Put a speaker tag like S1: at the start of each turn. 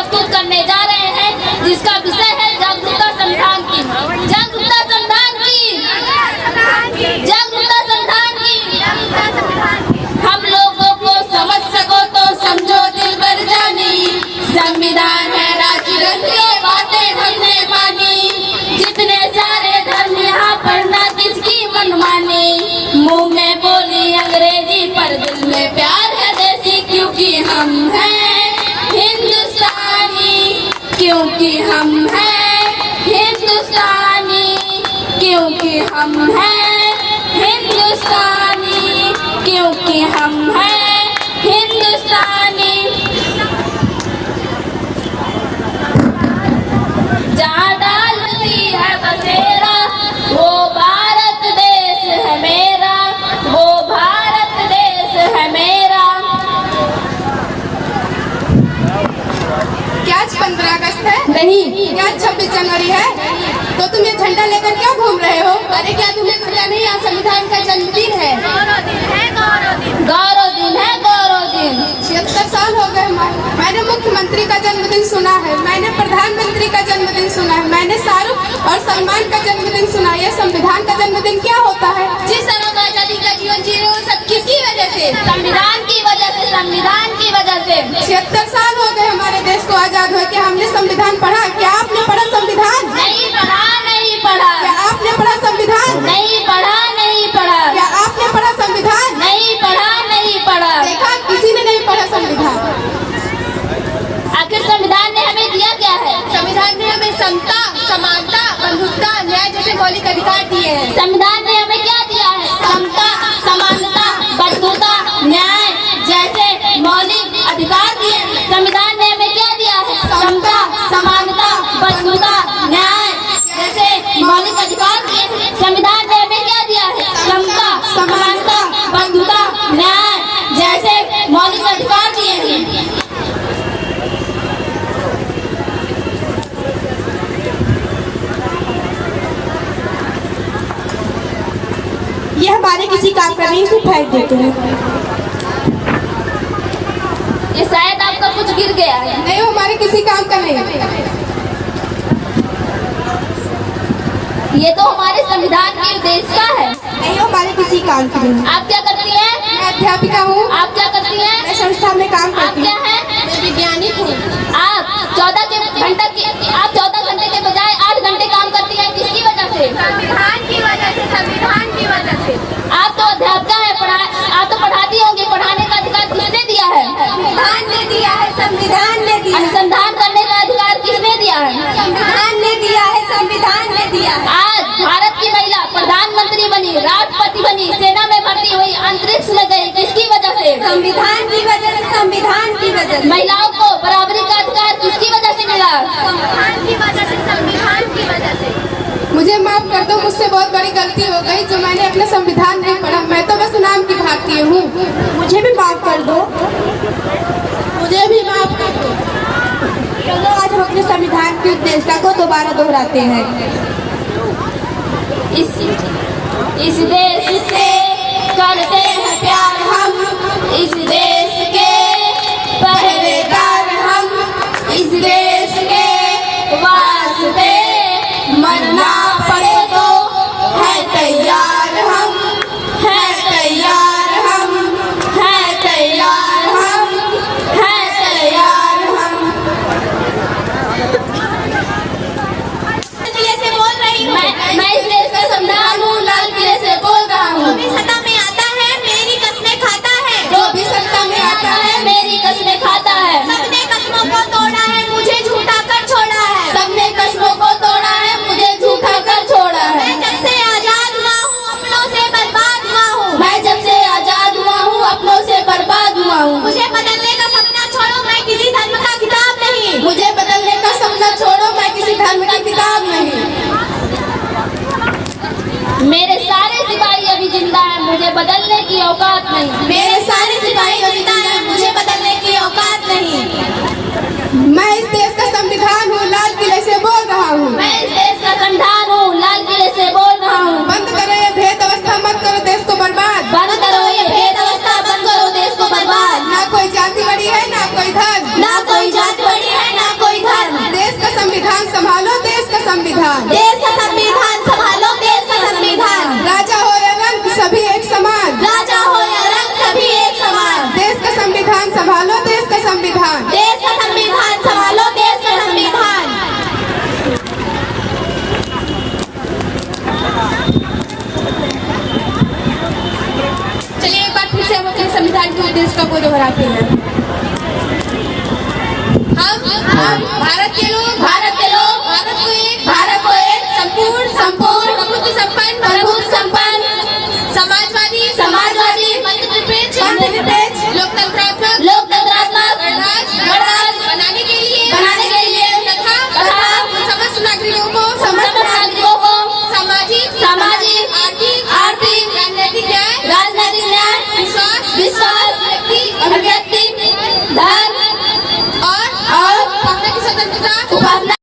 S1: प्रस्तुत करने जा रहे हैं, जिसका विषय है जागरूकता संविधान की। जागरूकता संविधान की, जागरूकता संविधान की। हम लोगों को समझ सको तो समझो दिल भर जानी, संविधान है राष्ट्रगत ये बातें हमने मानी। जितने सारे धर्म यहाँ पर ना किसकी मनमानी, मुंह में बोली अंग्रेजी पर दिल में प्यार है देसी, क्योंकि हम हैं हिंदुस्तानी, क्योंकि हम हैं हिंदुस्तानी, क्योंकि हम हैं हिंदुस्तानी, क्योंकि हम हैं हिंदुस्तानी। जहाँ डालती है बसेरा वो भारत देश है मेरा, वो भारत देश है मेरा।
S2: क्या आज 15 अगस्त है?
S1: नहीं।
S2: क्या 26 जनवरी है? तो तुम ये झंडा लेकर क्यों घूम रहे हो? अरे क्या तुम्हें पता नहीं आज संविधान का जन्मदिन है?
S1: गौरव दिन है, गौरव दिन।
S2: 76 साल हो गए। मैंने मुख्यमंत्री का जन्मदिन सुना है, मैंने प्रधानमंत्री का जन्मदिन सुना है, मैंने शाहरुख और सलमान का जन्मदिन सुना है। संविधान का जन्मदिन क्या होता है?
S1: जिस तरह आजादी का जीवन जी रहे हो सब किसकी वजह से? संविधान की वजह से, संविधान की वजह से।
S2: 76 साल हो गए हमारे देश को आजाद हुए, क्या हमने संविधान पढ़ा? क्या आपने पढ़ा संविधान?
S1: नहीं पढ़ा, नहीं पढ़ा।
S2: क्या आपने पढ़ा संविधान?
S1: नहीं पढ़ा, नहीं पढ़ा।
S2: क्या आपने पढ़ा संविधान?
S1: नहीं पढ़ा, नहीं पढ़ा।
S2: देखा, किसी ने नहीं पढ़ा संविधान।
S1: आखिर संविधान ने हमें दिया क्या है?
S2: संविधान ने हमें समता, समानता, बंधुत्व, न्याय जैसे मौलिक अधिकार दिए हैं।
S1: संविधान ने हमें क्या दिया है? समता, समानता, बंधुता, न्याय जैसे मौलिक अधिकार दिए। संविधान ने हमें क्या दिया है? समता, समानता, बंधुता, न्याय जैसे मौलिक अधिकार दिए। संविधान ने हमें क्या दिया है? समता, समानता, बंधुता, न्याय जैसे मौलिक अधिकार दिए हैं।
S2: ये हमारे किसी काम का नहीं, इसे फेंक देते हैं।
S1: ये शायद आपका कुछ गिर गया है।
S2: नहीं, वो हमारे किसी काम का नहीं।
S1: ये तो हमारे संविधान के उद्देश्य का है।
S2: नहीं, वो हमारे किसी काम की नहीं।
S1: आप क्या करती हैं?
S2: मैं अध्यापिका हूँ।
S1: आप क्या करती हैं?
S2: मैं संस्था में काम
S1: आप
S2: करती
S1: क्या
S2: हूँ।
S1: हैं?
S2: मैं वैज्ञानिक हूँ।
S1: आप 14 घंटे के बजाय 8 घंटे काम करती हैं, किसकी वजह से?
S2: संविधान की वजह से, संविधान की वजह से।
S1: आप तो अध्यापिका है, आप तो पढ़ाती होंगी। पढ़ाने का अधिकार किसने दिया है?
S2: संविधान ने दिया है, संविधान ने दिया है।
S1: अनुसंधान करने का अधिकार किसने दिया है?
S2: संविधान ने दिया है, संविधान ने दिया है।
S1: आज भारत की महिला प्रधानमंत्री बनी, राष्ट्रपति बनी, सेना में भर्ती हुई, अंतरिक्ष में गई, किसकी वजह से?
S2: संविधान की वजह से, संविधान की वजह से।
S1: महिलाओं को बराबरी का अधिकार किसकी वजह से मिला?
S2: संविधान की वजह से, संविधान की वजह से। मुझे माफ कर दो, मुझसे बहुत बड़ी गलती हो गई जो मैंने अपना संविधान नहीं पढ़ा। मैं तो बस नाम की भारतीय हूँ। मुझे भी माफ कर दो, मुझे भी माफ कर दो। चलो आज हम अपने संविधान की उद्देश्यता को दोबारा दोहराते हैं।
S1: इस देश से करते हैं प्यार हम, इस देश के पहरेदार हम, इस देश के वास्ते मरना पड़े तो है तैयार हम, है तैयार हम, है तैयार हम, है तैयार हम।
S2: किले से बोल रही हूँ।
S1: मैं इस देश का संविधान हूँ, लाल किले से बोल रहा हूँ।
S2: जो भी सत्ता में आता है मेरी कसमें खाता है।
S1: जो भी सत्ता में आता है मेरी कसमें खाता है।
S2: सबने कसमों को तोड़ा है, मुझे झूठा कर छोड़ा है।
S1: सबने कसमों को तोड़ा है, मुझे झूठा कर छोड़ा है।
S2: मैं जब से आजाद हुआ हूँ अपनों से बर्बाद हुआ हूँ।
S1: मैं जब से आजाद हुआ हूँ अपनों से बर्बाद हुआ हूँ।
S2: मुझे बदलने का सपना छोड़ो, मैं किसी धर्म का किताब नहीं।
S1: मुझे बदलने का सपना छोड़ो, मैं किसी धर्म की किताब नहीं। मेरे सारे सिपाही अभी जिंदा हैं, मुझे बदलने की औकात नहीं।
S2: मेरे सारे सिपाही जिंदा हैं, मुझे बदलने की औकात नहीं। मैं इस देश का संविधान हूँ, लाल किले से बोल रहा हूँ।
S1: मैं इस देश का संविधान हूँ, लाल किले से बोल रहा हूँ।
S2: बंद करो ये भेद अवस्था, मत करो देश को बर्बाद।
S1: बंद करो ये भेद अवस्था, बंद करो देश को बर्बाद।
S2: ना कोई जाति बड़ी है, ना कोई धर्म,
S1: ना कोई जात बड़ी है, ना
S2: संविधान।
S1: देश का संविधान संभालो, देश का संविधान।
S2: राजा हो या रंग सभी एक समान,
S1: राजा हो या रंग सभी एक समान।
S2: देश का संविधान संभालो, देश का संविधान।
S1: देश का संविधान संभालो, देश का संविधान।
S2: चलिए एक बार फिर से हम अपने संविधान के उद्देश्य को दोहराते हैं। हम भारत के लोग,
S1: भारत के लोग
S2: भारत को एक
S1: संपूर्ण
S2: प्रभुत्व संपन्न
S1: समाजवादी